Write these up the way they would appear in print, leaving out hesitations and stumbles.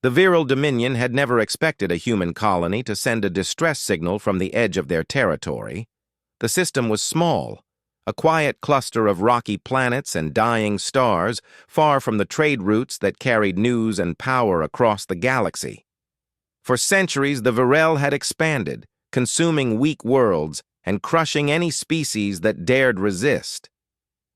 The Viral Dominion had never expected a human colony to send a distress signal from the edge of their territory. The system was small, a quiet cluster of rocky planets and dying stars, far from the trade routes that carried news and power across the galaxy. For centuries, the Virel had expanded, consuming weak worlds and crushing any species that dared resist.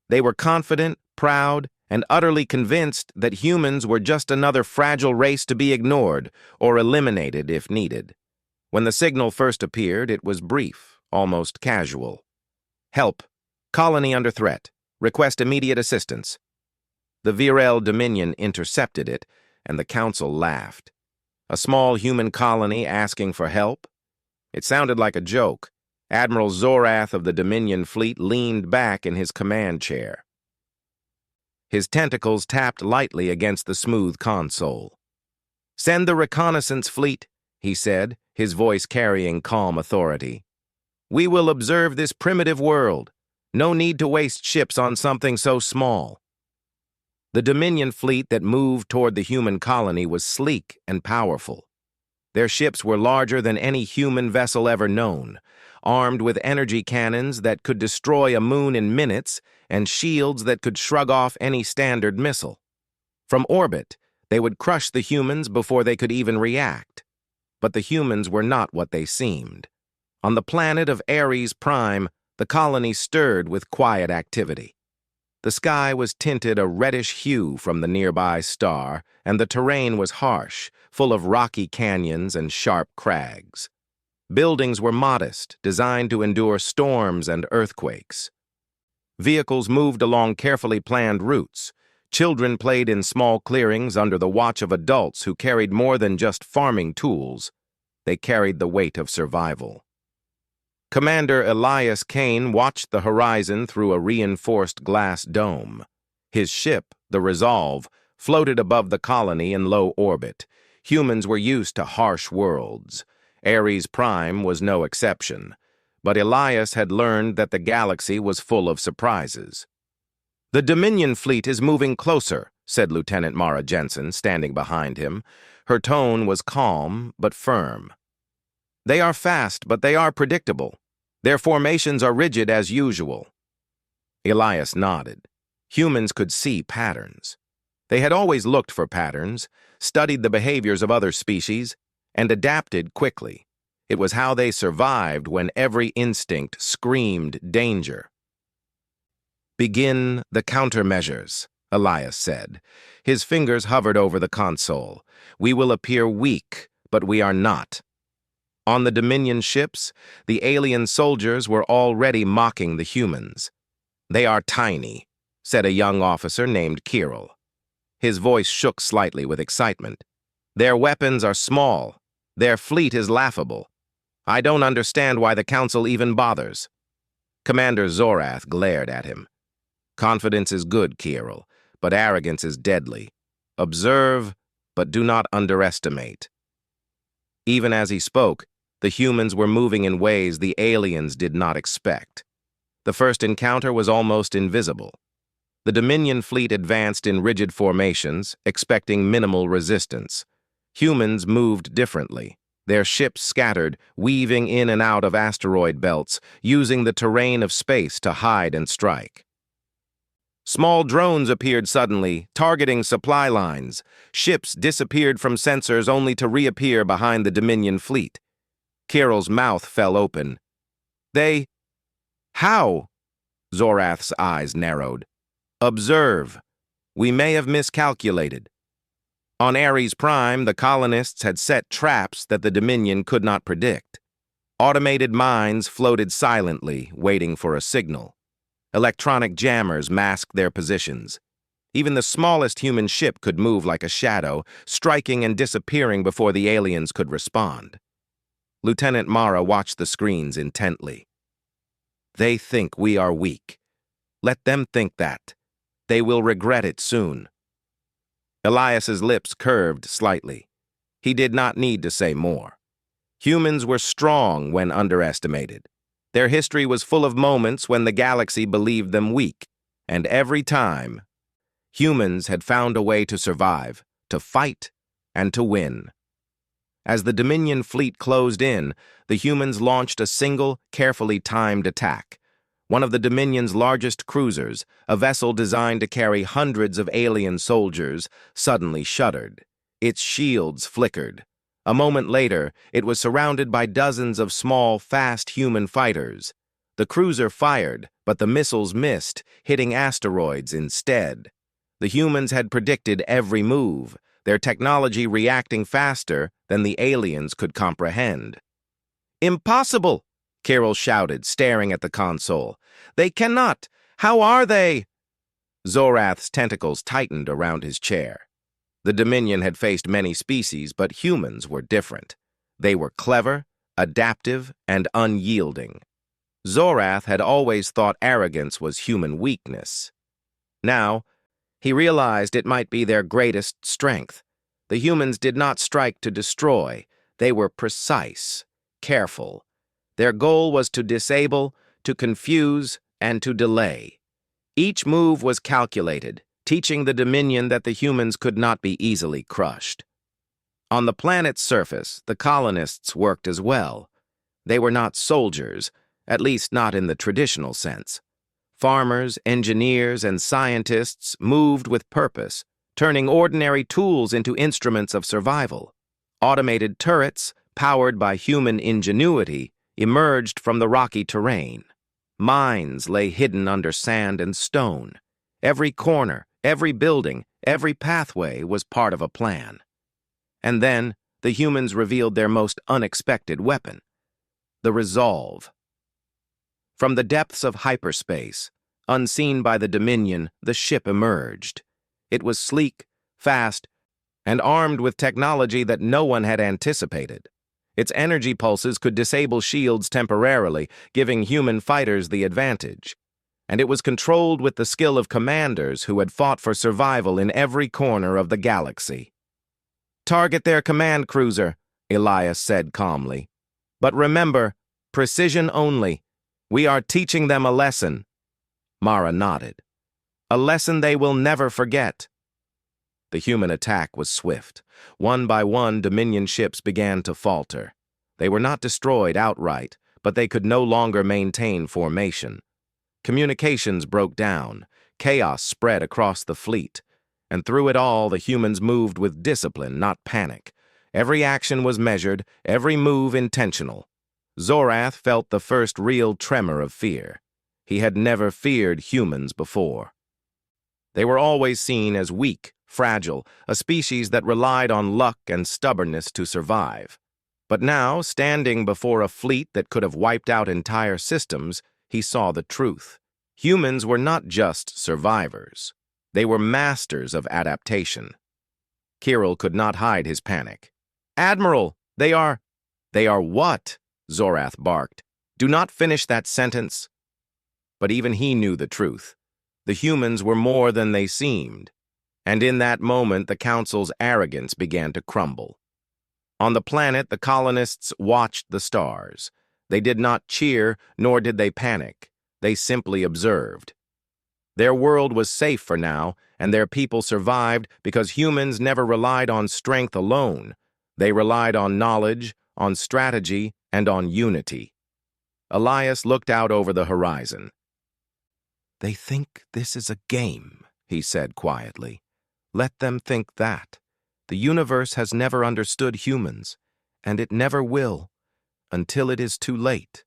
They were confident, proud, and utterly convinced that humans were just another fragile race to be ignored or eliminated if needed. When the signal first appeared, it was brief, almost casual. "Help. Colony under threat. Request immediate assistance." The Viral Dominion intercepted it, and the Council laughed. A small human colony asking for help? It sounded like a joke. Admiral Zorath of the Dominion fleet leaned back in his command chair. His tentacles tapped lightly against the smooth console. "Send the reconnaissance fleet," he said, his voice carrying calm authority. "We will observe this primitive world. No need to waste ships on something so small." The Dominion fleet that moved toward the human colony was sleek and powerful. Their ships were larger than any human vessel ever known, armed with energy cannons that could destroy a moon in minutes and shields that could shrug off any standard missile. From orbit, they would crush the humans before they could even react. But the humans were not what they seemed. On the planet of HFY, the colony stirred with quiet activity. The sky was tinted a reddish hue from the nearby star, and the terrain was harsh, full of rocky canyons and sharp crags. Buildings were modest, designed to endure storms and earthquakes. Vehicles moved along carefully planned routes. Children played in small clearings under the watch of adults who carried more than just farming tools. They carried the weight of survival. Commander Elias Kane watched the horizon through a reinforced glass dome. His ship, the Resolve, floated above the colony in low orbit. Humans were used to harsh worlds. Ares Prime was no exception. But Elias had learned that the galaxy was full of surprises. "The Dominion fleet is moving closer," said Lieutenant Mara Jensen, standing behind him. Her tone was calm but firm. "They are fast, but they are predictable. Their formations are rigid as usual." Elias nodded. Humans could see patterns. They had always looked for patterns, studied the behaviors of other species, and adapted quickly. It was how they survived when every instinct screamed danger. "Begin the countermeasures," Elias said. His fingers hovered over the console. "We will appear weak, but we are not." On the Dominion ships, the alien soldiers were already mocking the humans. "They are tiny," said a young officer named Kirill. His voice shook slightly with excitement. "Their weapons are small. Their fleet is laughable. I don't understand why the Council even bothers." Commander Zorath glared at him. "Confidence is good, Kirill, but arrogance is deadly. Observe, but do not underestimate." Even as he spoke, the humans were moving in ways the aliens did not expect. The first encounter was almost invisible. The Dominion fleet advanced in rigid formations, expecting minimal resistance. Humans moved differently. Their ships scattered, weaving in and out of asteroid belts, using the terrain of space to hide and strike. Small drones appeared suddenly, targeting supply lines. Ships disappeared from sensors only to reappear behind the Dominion fleet. Kirill's mouth fell open. How?" Zorath's eyes narrowed. "Observe. We may have miscalculated." On Ares Prime, the colonists had set traps that the Dominion could not predict. Automated mines floated silently, waiting for a signal. Electronic jammers masked their positions. Even the smallest human ship could move like a shadow, striking and disappearing before the aliens could respond. Lieutenant Mara watched the screens intently. "They think we are weak. Let them think that. They will regret it soon." Elias's lips curved slightly. He did not need to say more. Humans were strong when underestimated. Their history was full of moments when the galaxy believed them weak, and every time, humans had found a way to survive, to fight, and to win. As the Dominion fleet closed in, the humans launched a single, carefully timed attack. One of the Dominion's largest cruisers, a vessel designed to carry hundreds of alien soldiers, suddenly shuddered. Its shields flickered. A moment later, it was surrounded by dozens of small, fast human fighters. The cruiser fired, but the missiles missed, hitting asteroids instead. The humans had predicted every move, their technology reacting faster than the aliens could comprehend. "Impossible!" Carol shouted, staring at the console. "They cannot! How are they?" Zorath's tentacles tightened around his chair. The Dominion had faced many species, but humans were different. They were clever, adaptive, and unyielding. Zorath had always thought arrogance was human weakness. Now, he realized it might be their greatest strength. The humans did not strike to destroy. They were precise, careful. Their goal was to disable, to confuse, and to delay. Each move was calculated, teaching the Dominion that the humans could not be easily crushed. On the planet's surface, the colonists worked as well. They were not soldiers, at least not in the traditional sense. Farmers, engineers, and scientists moved with purpose, turning ordinary tools into instruments of survival. Automated turrets, powered by human ingenuity, emerged from the rocky terrain. Mines lay hidden under sand and stone. Every corner, every building, every pathway was part of a plan. And then, the humans revealed their most unexpected weapon: the resolve. From the depths of hyperspace, unseen by the Dominion, the ship emerged. It was sleek, fast, and armed with technology that no one had anticipated. Its energy pulses could disable shields temporarily, giving human fighters the advantage. And it was controlled with the skill of commanders who had fought for survival in every corner of the galaxy. "Target their command cruiser," Elias said calmly. "But remember, precision only. We are teaching them a lesson." Mara nodded. "A lesson they will never forget." The human attack was swift. One by one, Dominion ships began to falter. They were not destroyed outright, but they could no longer maintain formation. Communications broke down. Chaos spread across the fleet. And through it all, the humans moved with discipline, not panic. Every action was measured, every move intentional. Zorath felt the first real tremor of fear. He had never feared humans before. They were always seen as weak, fragile, a species that relied on luck and stubbornness to survive. But now, standing before a fleet that could have wiped out entire systems, he saw the truth. Humans were not just survivors. They were masters of adaptation. Kirill could not hide his panic. "Admiral, they are..." "They are what?" Zorath barked. "Do not finish that sentence." But even he knew the truth. The humans were more than they seemed. And in that moment, the Council's arrogance began to crumble. On the planet, the colonists watched the stars. They did not cheer, nor did they panic. They simply observed. Their world was safe for now, and their people survived because humans never relied on strength alone. They relied on knowledge, on strategy, and on unity. Elias looked out over the horizon. "They think this is a game," he said quietly. "Let them think that. The universe has never understood humans, and it never will, until it is too late."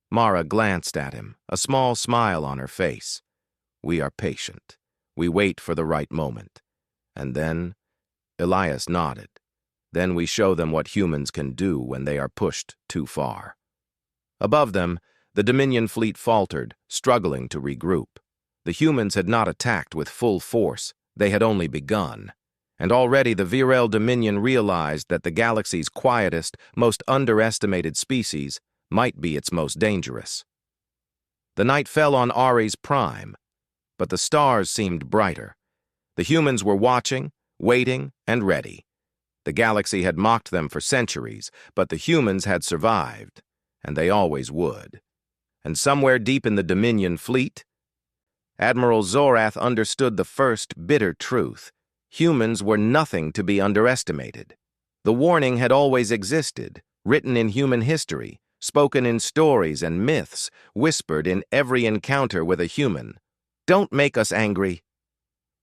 Mara glanced at him, a small smile on her face. "We are patient. We wait for the right moment. And then..." Elias nodded. "Then we show them what humans can do when they are pushed too far." Above them, the Dominion fleet faltered, struggling to regroup. The humans had not attacked with full force. They had only begun. And already the virile Dominion realized that the galaxy's quietest, most underestimated species might be its most dangerous. The night fell on Ares Prime, but the stars seemed brighter. The humans were watching, waiting, and ready. The galaxy had mocked them for centuries, but the humans had survived, and they always would. And somewhere deep in the Dominion fleet, Admiral Zorath understood the first bitter truth. Humans were nothing to be underestimated. The warning had always existed, written in human history, spoken in stories and myths, whispered in every encounter with a human. Don't make us angry.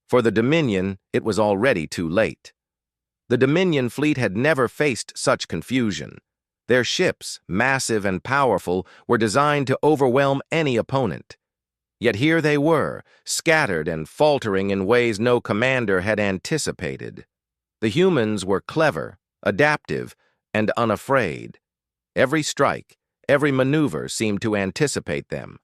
For the Dominion, it was already too late. The Dominion fleet had never faced such confusion. Their ships, massive and powerful, were designed to overwhelm any opponent. Yet here they were, scattered and faltering in ways no commander had anticipated. The humans were clever, adaptive, and unafraid. Every strike, every maneuver seemed to anticipate them.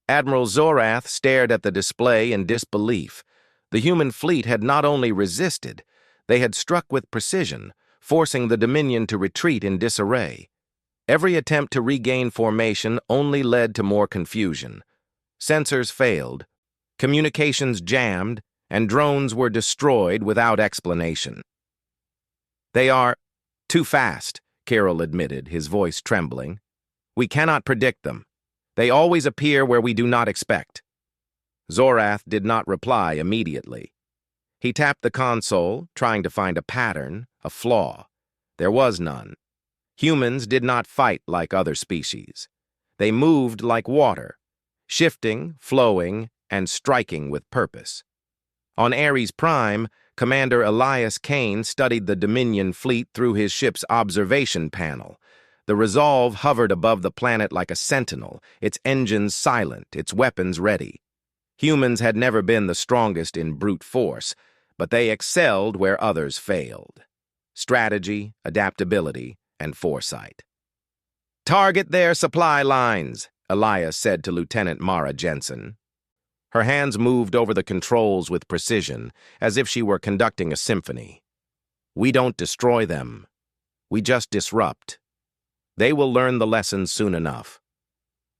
Admiral Zorath stared at the display in disbelief. The human fleet had not only resisted, they had struck with precision, forcing the Dominion to retreat in disarray. Every attempt to regain formation only led to more confusion. Sensors failed, communications jammed, and drones were destroyed without explanation. They are too fast, Kirill admitted, his voice trembling. We cannot predict them. They always appear where we do not expect. Zorath did not reply immediately. He tapped the console, trying to find a pattern, a flaw. There was none. Humans did not fight like other species. They moved like water, shifting, flowing, and striking with purpose. On Ares Prime, Commander Elias Kane studied the Dominion fleet through his ship's observation panel. The Resolve hovered above the planet like a sentinel, its engines silent, its weapons ready. Humans had never been the strongest in brute force, but they excelled where others failed. Strategy, adaptability, and foresight. "Target their supply lines," Elias said to Lieutenant Mara Jensen. Her hands moved over the controls with precision, as if she were conducting a symphony. "We don't destroy them. We just disrupt. They will learn the lesson soon enough."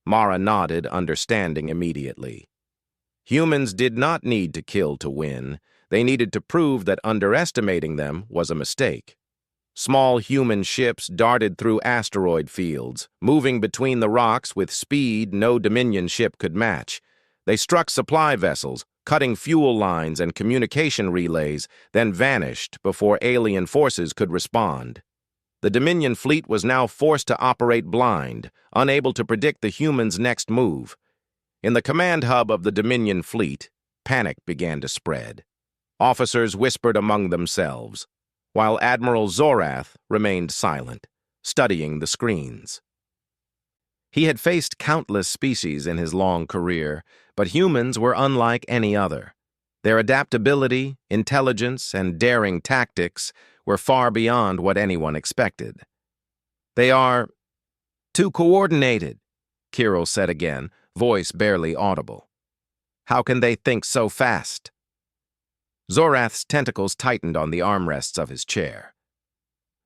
Mara nodded, understanding immediately. Humans did not need to kill to win. They needed to prove that underestimating them was a mistake. Small human ships darted through asteroid fields, moving between the rocks with speed no Dominion ship could match. They struck supply vessels, cutting fuel lines and communication relays, then vanished before alien forces could respond. The Dominion fleet was now forced to operate blind, unable to predict the humans' next move. In the command hub of the Dominion fleet, panic began to spread. Officers whispered among themselves, while Admiral Zorath remained silent, studying the screens. He had faced countless species in his long career, but humans were unlike any other. Their adaptability, intelligence, and daring tactics were far beyond what anyone expected. "They are too coordinated," Kirill said again, voice barely audible. "How can they think so fast?" Zorath's tentacles tightened on the armrests of his chair.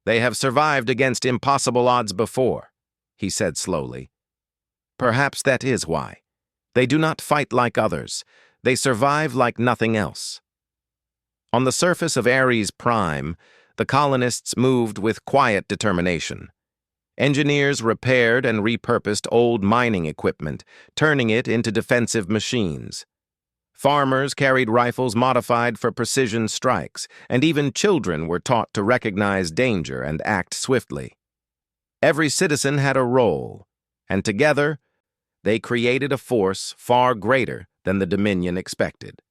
"They have survived against impossible odds before," he said slowly. "Perhaps that is why. They do not fight like others. They survive like nothing else." On the surface of Ares Prime, the colonists moved with quiet determination. Engineers repaired and repurposed old mining equipment, turning it into defensive machines. Farmers carried rifles modified for precision strikes, and even children were taught to recognize danger and act swiftly. Every citizen had a role, and together, they created a force far greater than the Dominion expected.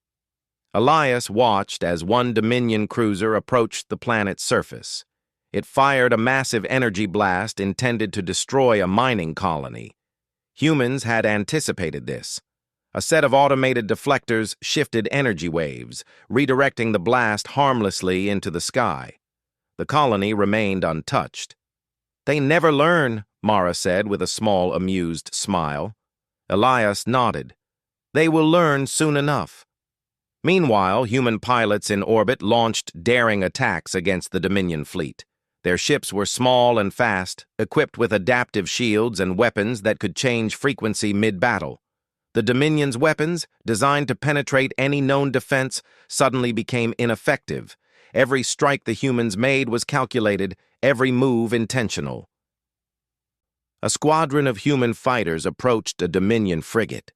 Elias watched as one Dominion cruiser approached the planet's surface. It fired a massive energy blast intended to destroy a mining colony. Humans had anticipated this. A set of automated deflectors shifted energy waves, redirecting the blast harmlessly into the sky. The colony remained untouched. "They never learn," Mara said with a small, amused smile. Elias nodded. "They will learn soon enough." Meanwhile, human pilots in orbit launched daring attacks against the Dominion fleet. Their ships were small and fast, equipped with adaptive shields and weapons that could change frequency mid-battle. The Dominion's weapons, designed to penetrate any known defense, suddenly became ineffective. Every strike the humans made was calculated, every move intentional. A squadron of human fighters approached a Dominion frigate.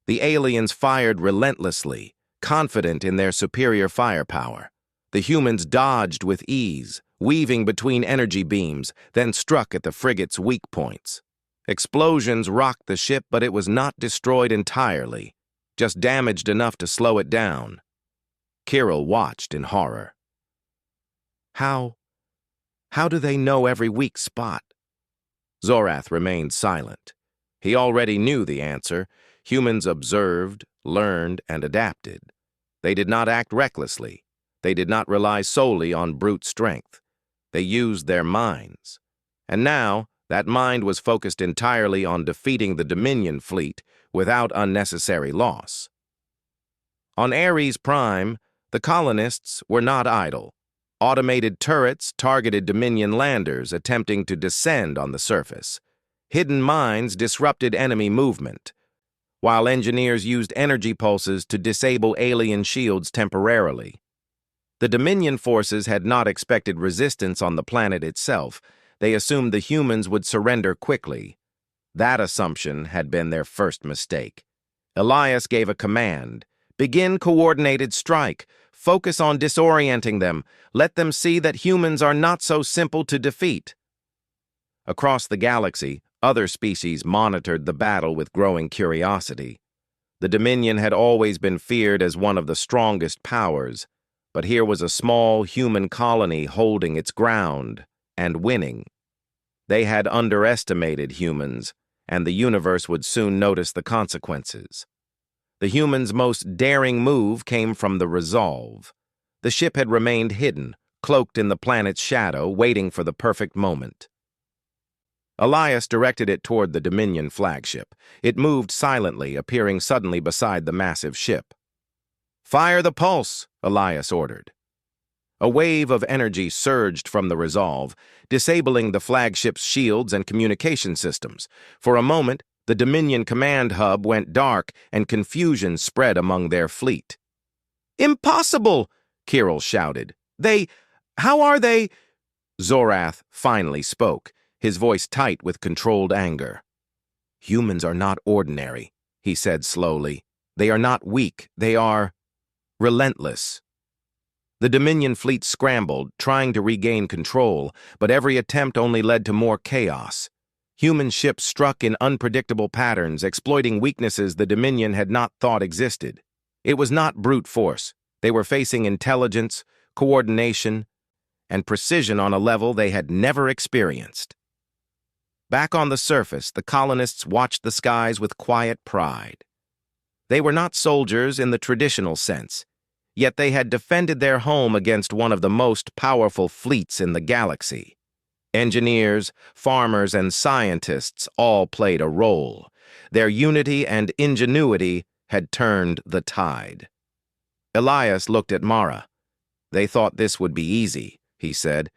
The aliens fired relentlessly, confident in their superior firepower. The humans dodged with ease, weaving between energy beams, then struck at the frigate's weak points. Explosions rocked the ship, but it was not destroyed entirely, just damaged enough to slow it down. Kirill watched in horror. How do they know every weak spot? Zorath remained silent. He already knew the answer. Humans observed, learned, and adapted. They did not act recklessly. They did not rely solely on brute strength. They used their minds. And now, that mind was focused entirely on defeating the Dominion fleet without unnecessary loss. On Ares Prime, the colonists were not idle. Automated turrets targeted Dominion landers attempting to descend on the surface. Hidden mines disrupted enemy movement, while engineers used energy pulses to disable alien shields temporarily. The Dominion forces had not expected resistance on the planet itself. They assumed the humans would surrender quickly. That assumption had been their first mistake. Elias gave a command. Begin coordinated strike. Focus on disorienting them. Let them see that humans are not so simple to defeat. Across the galaxy, other species monitored the battle with growing curiosity. The Dominion had always been feared as one of the strongest powers, but here was a small human colony holding its ground and winning. They had underestimated humans, and the universe would soon notice the consequences. The humans' most daring move came from the Resolve. The ship had remained hidden, cloaked in the planet's shadow, waiting for the perfect moment. Elias directed it toward the Dominion flagship. It moved silently, appearing suddenly beside the massive ship. "Fire the pulse," Elias ordered. A wave of energy surged from the Resolve, disabling the flagship's shields and communication systems. For a moment, the Dominion command hub went dark and confusion spread among their fleet. "Impossible!" Kirill shouted. How are they?" Zorath finally spoke, his voice tight with controlled anger. "Humans are not ordinary," he said slowly. "They are not weak. They are relentless." The Dominion fleet scrambled, trying to regain control, but every attempt only led to more chaos. Human ships struck in unpredictable patterns, exploiting weaknesses the Dominion had not thought existed. It was not brute force. They were facing intelligence, coordination, and precision on a level they had never experienced. Back on the surface, the colonists watched the skies with quiet pride. They were not soldiers in the traditional sense, yet they had defended their home against one of the most powerful fleets in the galaxy. Engineers, farmers, and scientists all played a role. Their unity and ingenuity had turned the tide. Elias looked at Mara. "They thought this would be easy," he said.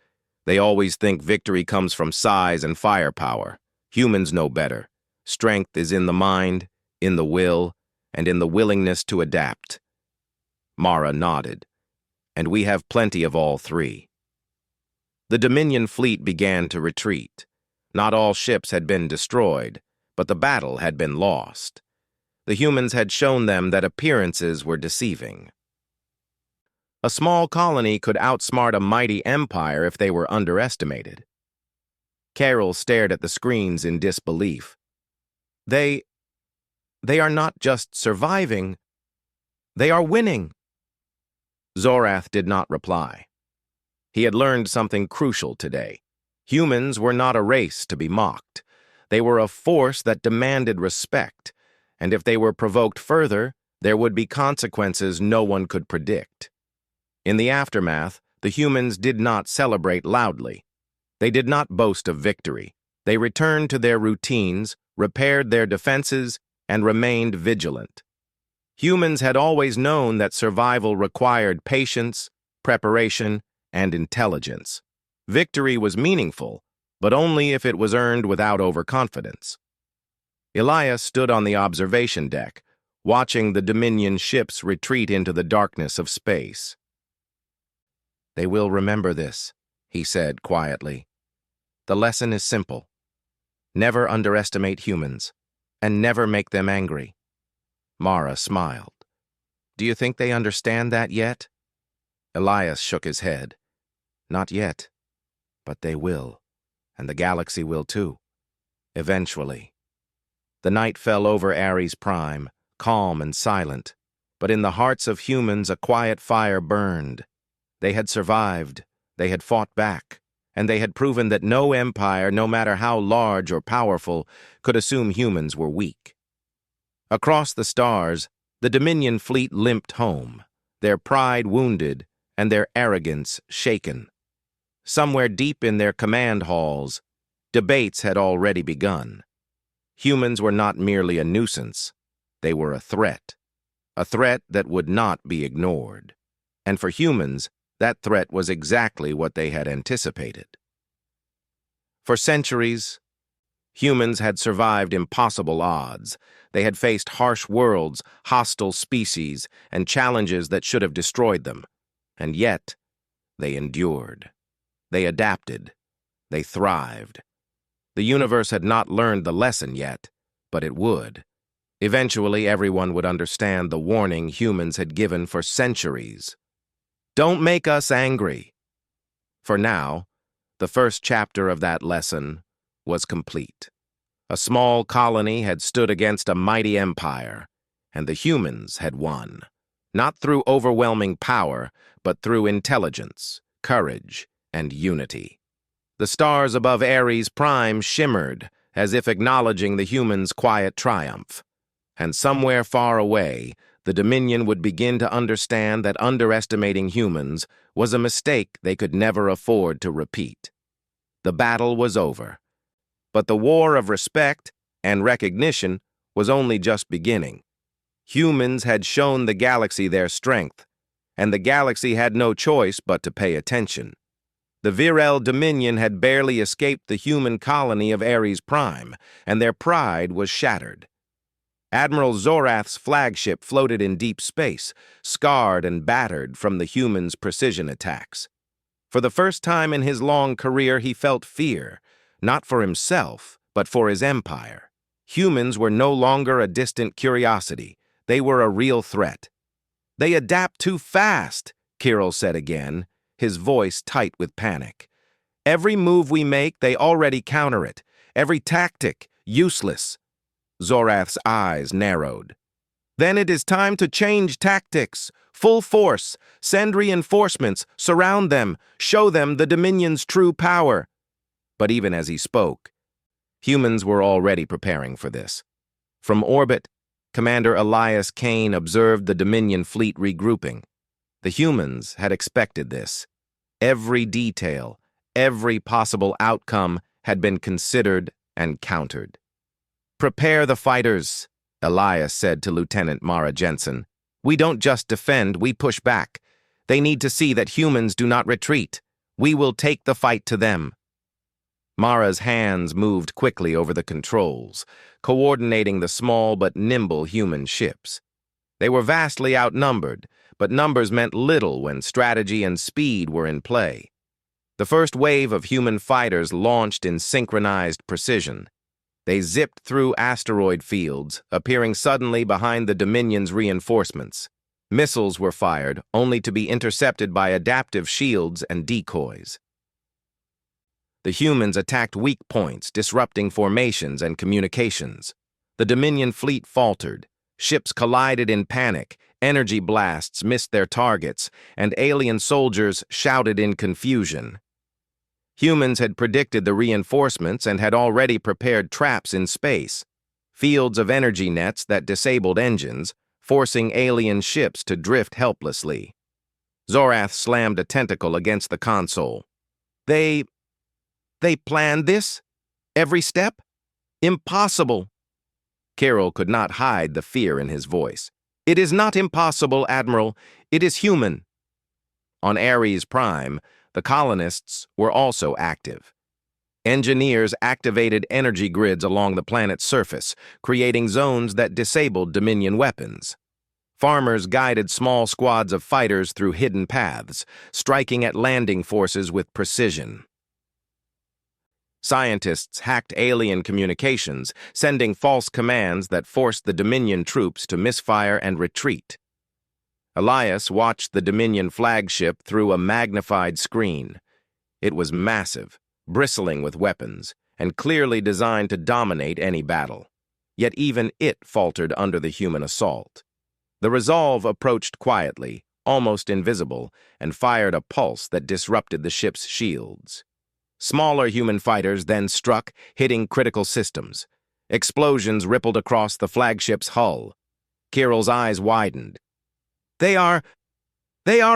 "They always think victory comes from size and firepower. Humans know better. Strength is in the mind, in the will, and in the willingness to adapt." Mara nodded. "And we have plenty of all three." The Dominion fleet began to retreat. Not all ships had been destroyed, but the battle had been lost. The humans had shown them that appearances were deceiving. A small colony could outsmart a mighty empire if they were underestimated. Carol stared at the screens in disbelief. They are not just surviving, they are winning." Zorath did not reply. He had learned something crucial today. Humans were not a race to be mocked. They were a force that demanded respect, and if they were provoked further, there would be consequences no one could predict. In the aftermath, the humans did not celebrate loudly. They did not boast of victory. They returned to their routines, repaired their defenses, and remained vigilant. Humans had always known that survival required patience, preparation, and intelligence. Victory was meaningful, but only if it was earned without overconfidence. Elias stood on the observation deck, watching the Dominion ships retreat into the darkness of space. "They will remember this," he said quietly. "The lesson is simple. Never underestimate humans, and never make them angry." Mara smiled. Do you think they understand that yet? Elias shook his head. Not yet, but they will, and the galaxy will too. Eventually. The night fell over Ares Prime, calm and silent, but in the hearts of humans a quiet fire burned. They had survived, they had fought back, and they had proven that no empire, no matter how large or powerful, could assume humans were weak. Across the stars, the Dominion fleet limped home, their pride wounded and their arrogance shaken. Somewhere deep in their command halls, debates had already begun. Humans were not merely a nuisance, they were a threat that would not be ignored. And for humans, that threat was exactly what they had anticipated. For centuries, humans had survived impossible odds. They had faced harsh worlds, hostile species, and challenges that should have destroyed them. And yet, they endured. They adapted. They thrived. The universe had not learned the lesson yet, but it would. Eventually, everyone would understand the warning humans had given for centuries. Don't make us angry. For now, the first chapter of that lesson was complete. A small colony had stood against a mighty empire, and the humans had won. Not through overwhelming power, but through intelligence, courage, and unity. The stars above Ares Prime shimmered, as if acknowledging the humans' quiet triumph. And somewhere far away, the Dominion would begin to understand that underestimating humans was a mistake they could never afford to repeat. The battle was over. But the war of respect and recognition was only just beginning. Humans had shown the galaxy their strength, and the galaxy had no choice but to pay attention. The virile Dominion had barely escaped the human colony of Ares Prime, and their pride was shattered. Admiral Zorath's flagship floated in deep space, scarred and battered from the humans' precision attacks. For the first time in his long career, he felt fear, not for himself, but for his empire. Humans were no longer a distant curiosity. They were a real threat. They adapt too fast, Kirill said again, his voice tight with panic. Every move we make, they already counter it. Every tactic, useless. Zorath's eyes narrowed. Then it is time to change tactics. Full force. Send reinforcements. Surround them. Show them the Dominion's true power. But even as he spoke, humans were already preparing for this. From orbit, Commander Elias Kane observed the Dominion fleet regrouping. The humans had expected this. Every detail, every possible outcome had been considered and countered. Prepare the fighters, Elias said to Lieutenant Mara Jensen. We don't just defend, we push back. They need to see that humans do not retreat. We will take the fight to them. Mara's hands moved quickly over the controls, coordinating the small but nimble human ships. They were vastly outnumbered, but numbers meant little when strategy and speed were in play. The first wave of human fighters launched in synchronized precision. They zipped through asteroid fields, appearing suddenly behind the Dominion's reinforcements. Missiles were fired, only to be intercepted by adaptive shields and decoys. The humans attacked weak points, disrupting formations and communications. The Dominion fleet faltered. Ships collided in panic, energy blasts missed their targets, and alien soldiers shouted in confusion. Humans had predicted the reinforcements and had already prepared traps in space, fields of energy nets that disabled engines, forcing alien ships to drift helplessly. Zorath slammed a tentacle against the console. They planned this? Every step? Impossible. Kirill could not hide the fear in his voice. It is not impossible, Admiral. It is human. On Ares Prime, the colonists were also active. Engineers activated energy grids along the planet's surface, creating zones that disabled Dominion weapons. Farmers guided small squads of fighters through hidden paths, striking at landing forces with precision. Scientists hacked alien communications, sending false commands that forced the Dominion troops to misfire and retreat. Elias watched the Dominion flagship through a magnified screen. It was massive, bristling with weapons, and clearly designed to dominate any battle. Yet even it faltered under the human assault. The Resolve approached quietly, almost invisible, and fired a pulse that disrupted the ship's shields. Smaller human fighters then struck, hitting critical systems. Explosions rippled across the flagship's hull. Kirill's eyes widened. They are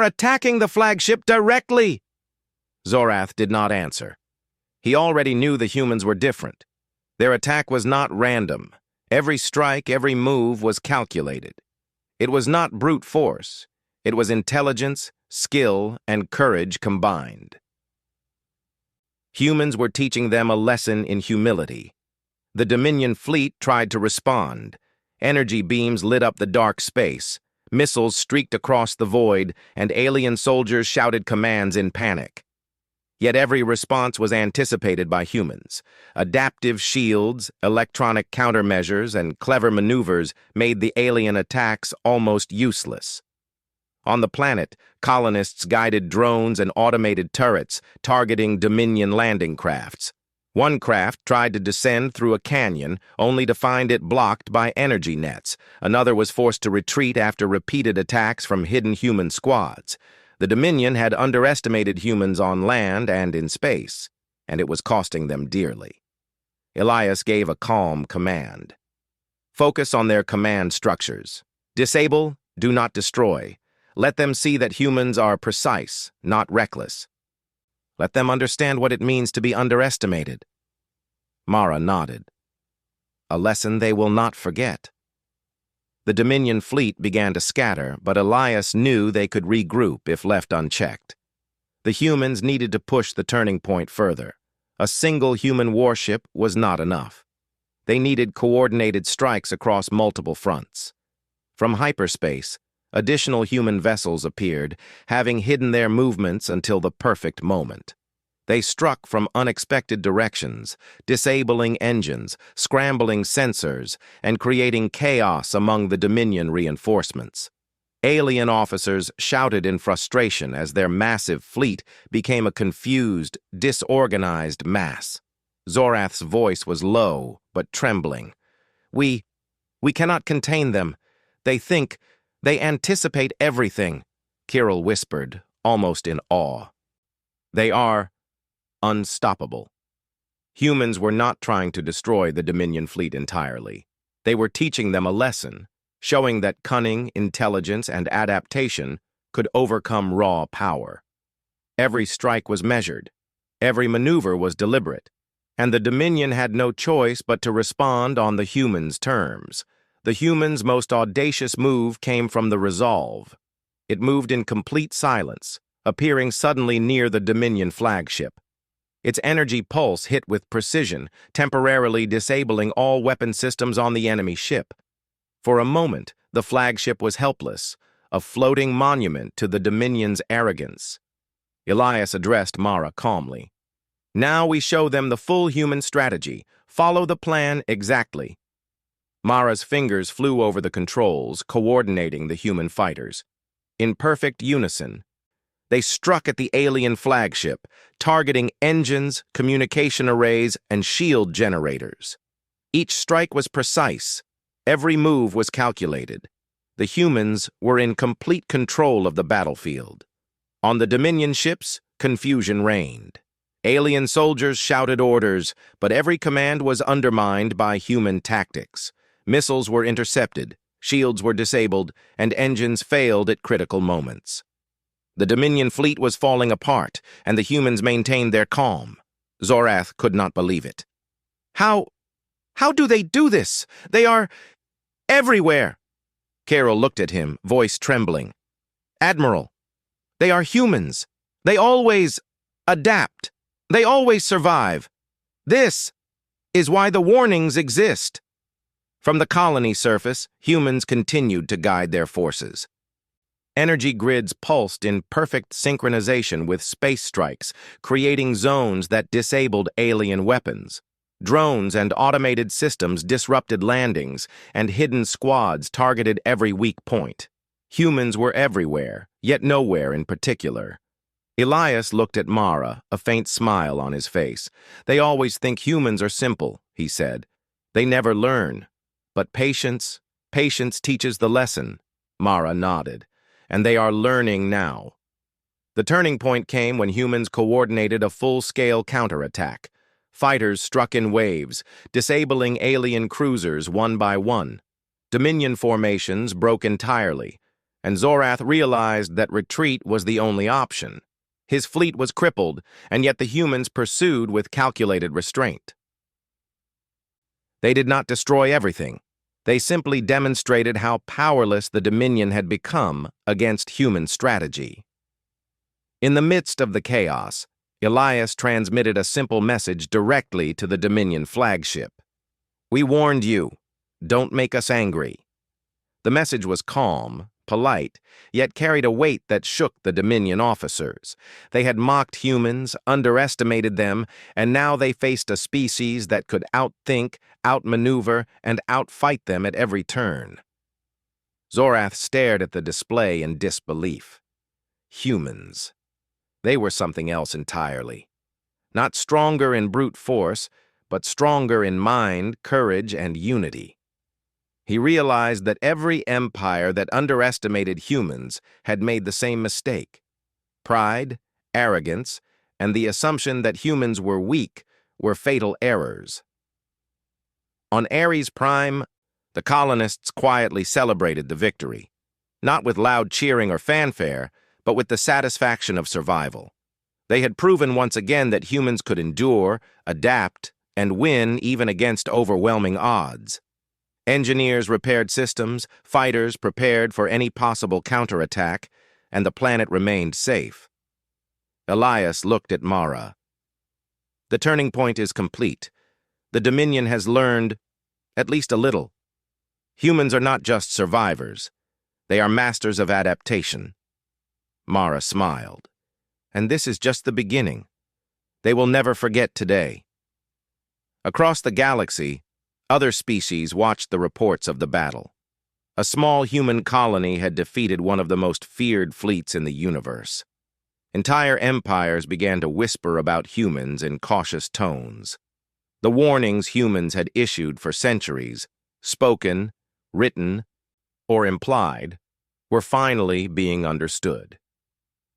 attacking the flagship directly! Zorath did not answer. He already knew the humans were different. Their attack was not random. Every strike, every move was calculated. It was not brute force. It was intelligence, skill, and courage combined. Humans were teaching them a lesson in humility. The Dominion fleet tried to respond. Energy beams lit up the dark space. Missiles streaked across the void, and alien soldiers shouted commands in panic. Yet every response was anticipated by humans. Adaptive shields, electronic countermeasures, and clever maneuvers made the alien attacks almost useless. On the planet, colonists guided drones and automated turrets, targeting Dominion landing crafts. One craft tried to descend through a canyon, only to find it blocked by energy nets. Another was forced to retreat after repeated attacks from hidden human squads. The Dominion had underestimated humans on land and in space, and it was costing them dearly. Elias gave a calm command. Focus on their command structures. Disable, do not destroy. Let them see that humans are precise, not reckless. Let them understand what it means to be underestimated. Mara nodded. A lesson they will not forget. The Dominion fleet began to scatter, but Elias knew they could regroup if left unchecked. The humans needed to push the turning point further. A single human warship was not enough. They needed coordinated strikes across multiple fronts. From hyperspace, additional human vessels appeared, having hidden their movements until the perfect moment. They struck from unexpected directions, disabling engines, scrambling sensors, and creating chaos among the Dominion reinforcements. Alien officers shouted in frustration as their massive fleet became a confused, disorganized mass. Zorath's voice was low, but trembling. We cannot contain them. They anticipate everything, Kirill whispered, almost in awe. They are unstoppable. Humans were not trying to destroy the Dominion fleet entirely. They were teaching them a lesson, showing that cunning, intelligence, and adaptation could overcome raw power. Every strike was measured. Every maneuver was deliberate. And the Dominion had no choice but to respond on the humans' terms. The humans' most audacious move came from the Resolve. It moved in complete silence, appearing suddenly near the Dominion flagship. Its energy pulse hit with precision, temporarily disabling all weapon systems on the enemy ship. For a moment, the flagship was helpless, a floating monument to the Dominion's arrogance. Elias addressed Mara calmly. Now we show them the full human strategy. Follow the plan exactly. Mara's fingers flew over the controls, coordinating the human fighters. In perfect unison, they struck at the alien flagship, targeting engines, communication arrays, and shield generators. Each strike was precise. Every move was calculated. The humans were in complete control of the battlefield. On the Dominion ships, confusion reigned. Alien soldiers shouted orders, but every command was undermined by human tactics. Missiles were intercepted, shields were disabled, and engines failed at critical moments. The Dominion fleet was falling apart, and the humans maintained their calm. Zorath could not believe it. How do they do this? They are everywhere. Carol looked at him, voice trembling. Admiral, they are humans. They always adapt. They always survive. This is why the warnings exist. From the colony surface, humans continued to guide their forces. Energy grids pulsed in perfect synchronization with space strikes, creating zones that disabled alien weapons. Drones and automated systems disrupted landings, and hidden squads targeted every weak point. Humans were everywhere, yet nowhere in particular. Elias looked at Mara, a faint smile on his face. "They always think humans are simple," he said. "They never learn. But patience teaches the lesson." Mara nodded. "And they are learning now." The turning point came when humans coordinated a full-scale counterattack. Fighters struck in waves, disabling alien cruisers one by one. Dominion formations broke entirely, and Zorath realized that retreat was the only option. His fleet was crippled, and yet the humans pursued with calculated restraint. They did not destroy everything. They simply demonstrated how powerless the Dominion had become against human strategy. In the midst of the chaos, Elias transmitted a simple message directly to the Dominion flagship. "We warned you. Don't make us angry." The message was calm, polite, yet carried a weight that shook the Dominion officers. They had mocked humans, underestimated them, and now they faced a species that could outthink, outmaneuver, and outfight them at every turn. Zorath stared at the display in disbelief. Humans. They were something else entirely. Not stronger in brute force, but stronger in mind, courage, and unity. He realized that every empire that underestimated humans had made the same mistake. Pride, arrogance, and the assumption that humans were weak were fatal errors. On Ares Prime, the colonists quietly celebrated the victory, not with loud cheering or fanfare, but with the satisfaction of survival. They had proven once again that humans could endure, adapt, and win even against overwhelming odds. Engineers repaired systems, fighters prepared for any possible counterattack, and the planet remained safe. Elias looked at Mara. "The turning point is complete. The Dominion has learned, at least a little. Humans are not just survivors. They are masters of adaptation." Mara smiled. "And this is just the beginning. They will never forget today." Across the galaxy, other species watched the reports of the battle. A small human colony had defeated one of the most feared fleets in the universe. Entire empires began to whisper about humans in cautious tones. The warnings humans had issued for centuries, spoken, written, or implied, were finally being understood.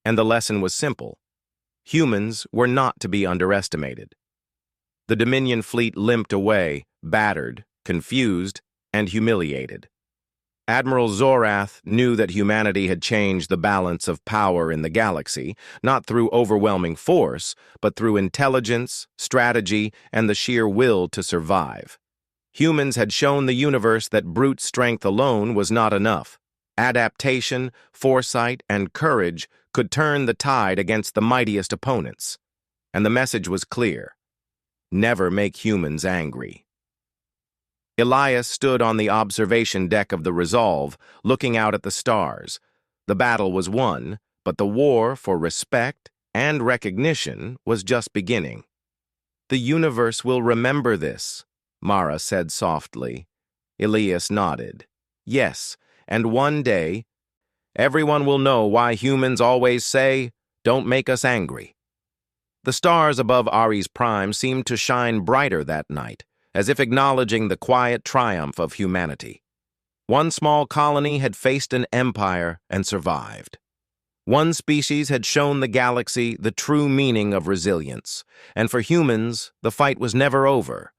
And the lesson was simple. Humans were not to be underestimated. The Dominion fleet limped away, battered, confused, and humiliated. Admiral Zorath knew that humanity had changed the balance of power in the galaxy, not through overwhelming force, but through intelligence, strategy, and the sheer will to survive. Humans had shown the universe that brute strength alone was not enough. Adaptation, foresight, and courage could turn the tide against the mightiest opponents. And the message was clear. Never make humans angry. Elias stood on the observation deck of the Resolve, looking out at the stars. The battle was won, but the war for respect and recognition was just beginning. "The universe will remember this," Mara said softly. Elias nodded. "Yes, and one day, everyone will know why humans always say, 'Don't make us angry.'" The stars above Ares Prime seemed to shine brighter that night, as if acknowledging the quiet triumph of humanity. One small colony had faced an empire and survived. One species had shown the galaxy the true meaning of resilience, and for humans, the fight was never over.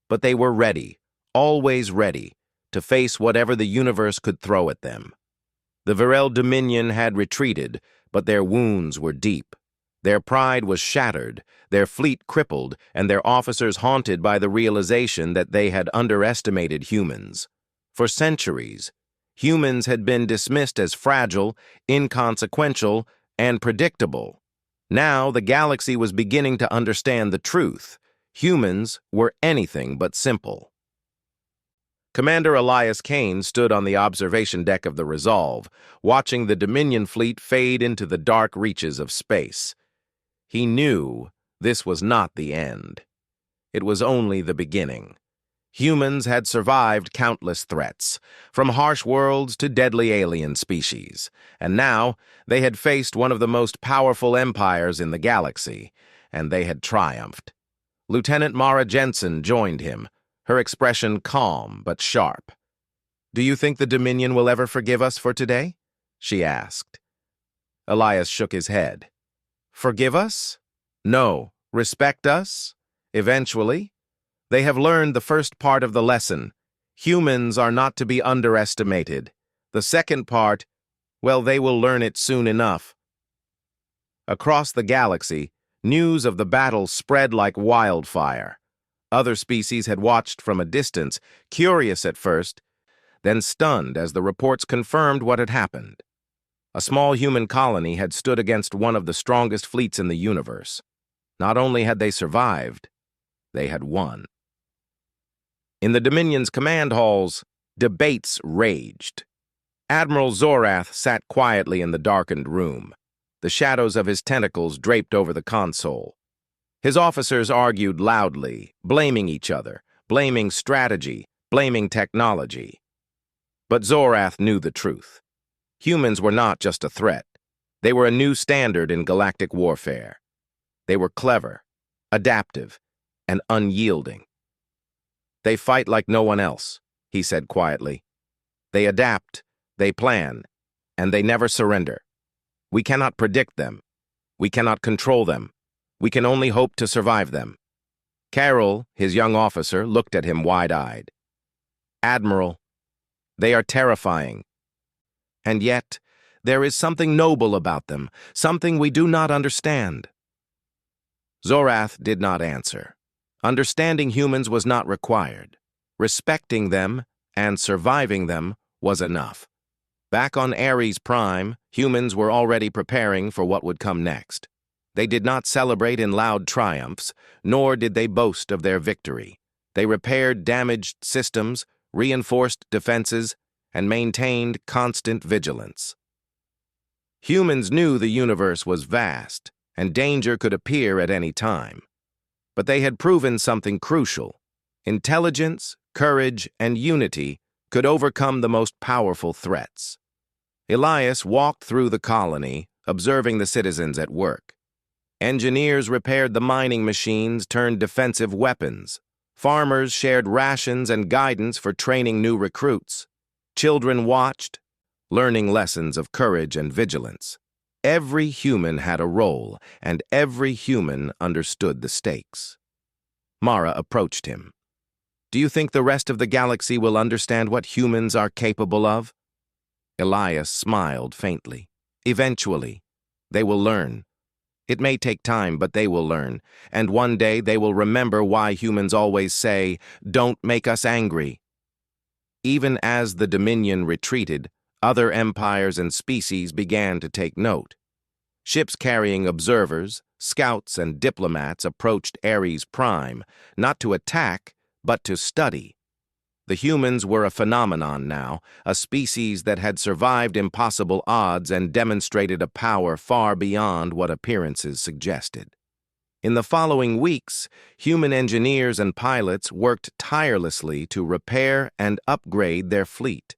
But they were ready, always ready, to face whatever the universe could throw at them. The Virel Dominion had retreated, but their wounds were deep. Their pride was shattered, their fleet crippled, and their officers haunted by the realization that they had underestimated humans. For centuries, humans had been dismissed as fragile, inconsequential, and predictable. Now the galaxy was beginning to understand the truth. Humans were anything but simple. Commander Elias Kane stood on the observation deck of the Resolve, watching the Dominion fleet fade into the dark reaches of space. He knew this was not the end. It was only the beginning. Humans had survived countless threats, from harsh worlds to deadly alien species, and now they had faced one of the most powerful empires in the galaxy, and they had triumphed. Lieutenant Mara Jensen joined him, her expression calm but sharp. "Do you think the Dominion will ever forgive us for today?" she asked. Elias shook his head. "Forgive us? No. Respect us? Eventually. They have learned the first part of the lesson. Humans are not to be underestimated. The second part, well, they will learn it soon enough." Across the galaxy, news of the battle spread like wildfire. Other species had watched from a distance, curious at first, then stunned as the reports confirmed what had happened. A small human colony had stood against one of the strongest fleets in the universe. Not only had they survived, they had won. In the Dominion's command halls, debates raged. Admiral Zorath sat quietly in the darkened room, the shadows of his tentacles draped over the console. His officers argued loudly, blaming each other, blaming strategy, blaming technology. But Zorath knew the truth. Humans were not just a threat. They were a new standard in galactic warfare. They were clever, adaptive, and unyielding. "They fight like no one else," he said quietly. "They adapt, they plan, and they never surrender. We cannot predict them. We cannot control them. We can only hope to survive them." Carol, his young officer, looked at him wide-eyed. "Admiral, they are terrifying. And yet, there is something noble about them, something we do not understand." Zorath did not answer. Understanding humans was not required. Respecting them and surviving them was enough. Back on Ares Prime, humans were already preparing for what would come next. They did not celebrate in loud triumphs, nor did they boast of their victory. They repaired damaged systems, reinforced defenses, and maintained constant vigilance. Humans knew the universe was vast, and danger could appear at any time. But they had proven something crucial. Intelligence, courage, and unity could overcome the most powerful threats. Elias walked through the colony, observing the citizens at work. Engineers repaired the mining machines, turned defensive weapons. Farmers shared rations and guidance for training new recruits. Children watched, learning lessons of courage and vigilance. Every human had a role, and every human understood the stakes. Mara approached him. "Do you think the rest of the galaxy will understand what humans are capable of?" Elias smiled faintly. "Eventually, they will learn. It may take time, but they will learn, and one day they will remember why humans always say, 'Don't make us angry.'" Even as the Dominion retreated, other empires and species began to take note. Ships carrying observers, scouts, and diplomats approached Ares Prime, not to attack, but to study. The humans were a phenomenon now, a species that had survived impossible odds and demonstrated a power far beyond what appearances suggested. In the following weeks, human engineers and pilots worked tirelessly to repair and upgrade their fleet.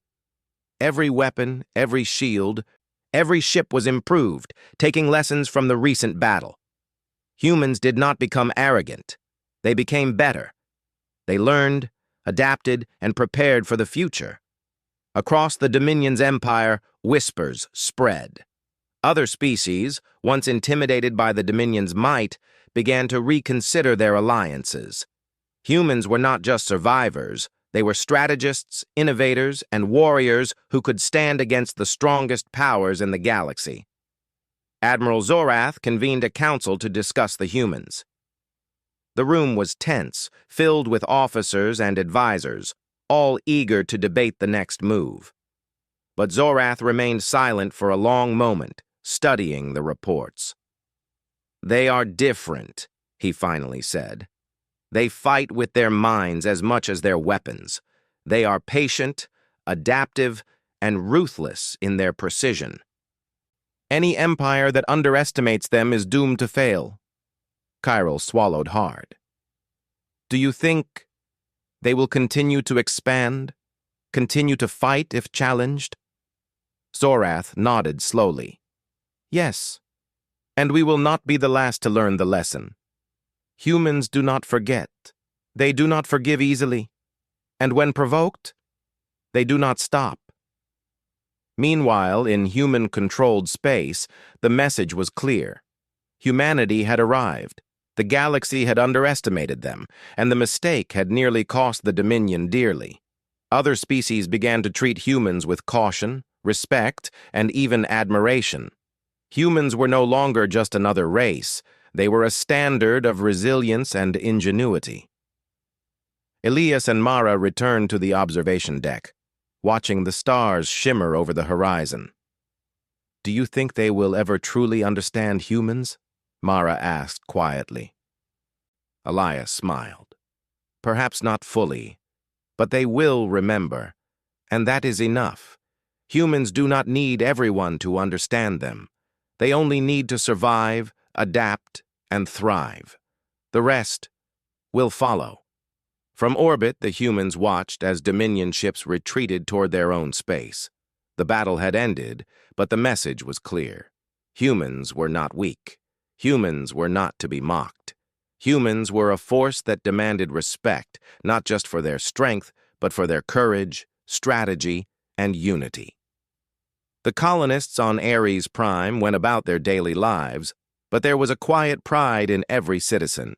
Every weapon, every shield, every ship was improved, taking lessons from the recent battle. Humans did not become arrogant. They became better. They learned, adapted, and prepared for the future. Across the Dominion's empire, whispers spread. Other species, once intimidated by the Dominion's might, began to reconsider their alliances. Humans were not just survivors. They were strategists, innovators, and warriors who could stand against the strongest powers in the galaxy. Admiral Zorath convened a council to discuss the humans. The room was tense, filled with officers and advisors, all eager to debate the next move. But Zorath remained silent for a long moment, studying the reports. "They are different," he finally said. "They fight with their minds as much as their weapons. They are patient, adaptive, and ruthless in their precision. Any empire that underestimates them is doomed to fail." Chiral swallowed hard. "Do you think They will continue to expand, continue to fight if challenged? Zorath nodded slowly. Yes, and we will not be the last to learn the lesson. Humans do not forget. They do not forgive easily. And when provoked, they do not stop. Meanwhile, in human-controlled space, the message was clear. Humanity had arrived. The galaxy had underestimated them, and the mistake had nearly cost the Dominion dearly. Other species began to treat humans with caution, respect, and even admiration. Humans were no longer just another race. They were a standard of resilience and ingenuity. Elias and Mara returned to the observation deck, watching the stars shimmer over the horizon. "Do you think they will ever truly understand humans?" Mara asked quietly. Elias smiled. "Perhaps not fully, but they will remember, and that is enough. Humans do not need everyone to understand them. They only need to survive, adapt, and thrive. The rest will follow." From orbit, the humans watched as Dominion ships retreated toward their own space. The battle had ended, but the message was clear. Humans were not weak. Humans were not to be mocked. Humans were a force that demanded respect, not just for their strength, but for their courage, strategy, and unity. The colonists on Ares Prime went about their daily lives, but there was a quiet pride in every citizen.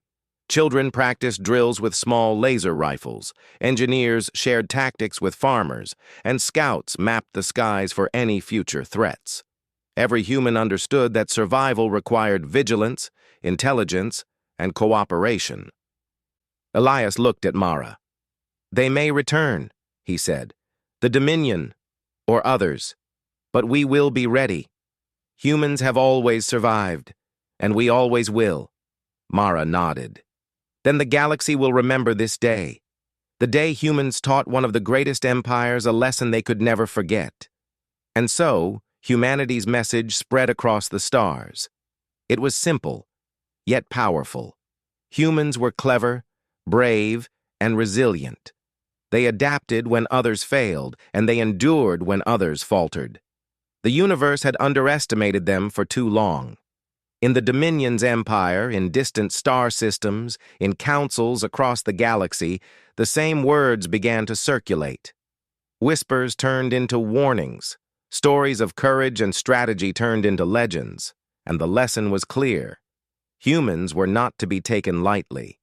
Children practiced drills with small laser rifles, engineers shared tactics with farmers, and scouts mapped the skies for any future threats. Every human understood that survival required vigilance, intelligence, and cooperation. Elias looked at Mara. "They may return," he said. "The Dominion, or others. But we will be ready. Humans have always survived, and we always will." Mara nodded. "Then the galaxy will remember this day. The day humans taught one of the greatest empires a lesson they could never forget." And so, humanity's message spread across the stars. It was simple, yet powerful. Humans were clever, brave, and resilient. They adapted when others failed, and they endured when others faltered. The universe had underestimated them for too long. In the Dominion's empire, in distant star systems, in councils across the galaxy, the same words began to circulate. Whispers turned into warnings. Stories of courage and strategy turned into legends, and the lesson was clear. Humans were not to be taken lightly.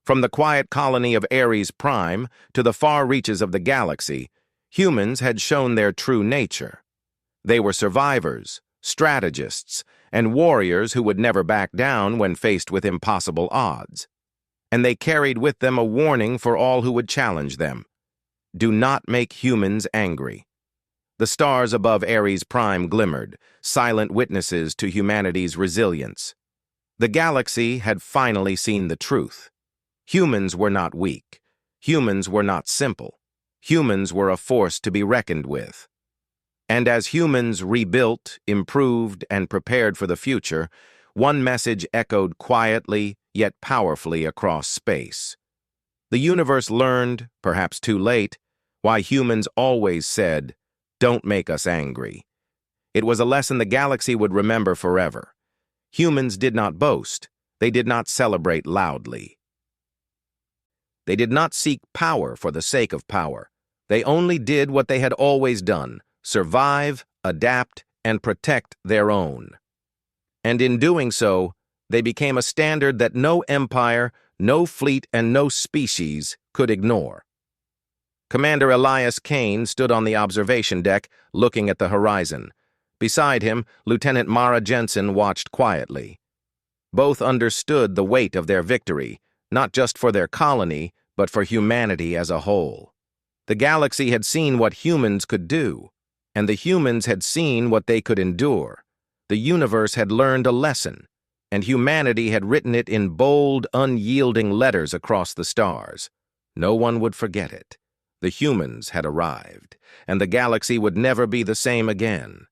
From the quiet colony of Ares Prime to the far reaches of the galaxy, humans had shown their true nature. They were survivors, strategists, and warriors who would never back down when faced with impossible odds. And they carried with them a warning for all who would challenge them. Do not make humans angry. The stars above Ares Prime glimmered, silent witnesses to humanity's resilience. The galaxy had finally seen the truth. Humans were not weak. Humans were not simple. Humans were a force to be reckoned with. And as humans rebuilt, improved, and prepared for the future, one message echoed quietly yet powerfully across space. The universe learned, perhaps too late, why humans always said, "Don't make us angry." It was a lesson the galaxy would remember forever. Humans did not boast. They did not celebrate loudly. They did not seek power for the sake of power. They only did what they had always done: survive, adapt, and protect their own. And in doing so, they became a standard that no empire, no fleet, and no species could ignore. Commander Elias Kane stood on the observation deck, looking at the horizon. Beside him, Lieutenant Mara Jensen watched quietly. Both understood the weight of their victory, not just for their colony, but for humanity as a whole. The galaxy had seen what humans could do, and the humans had seen what they could endure. The universe had learned a lesson, and humanity had written it in bold, unyielding letters across the stars. No one would forget it. The humans had arrived, and the galaxy would never be the same again.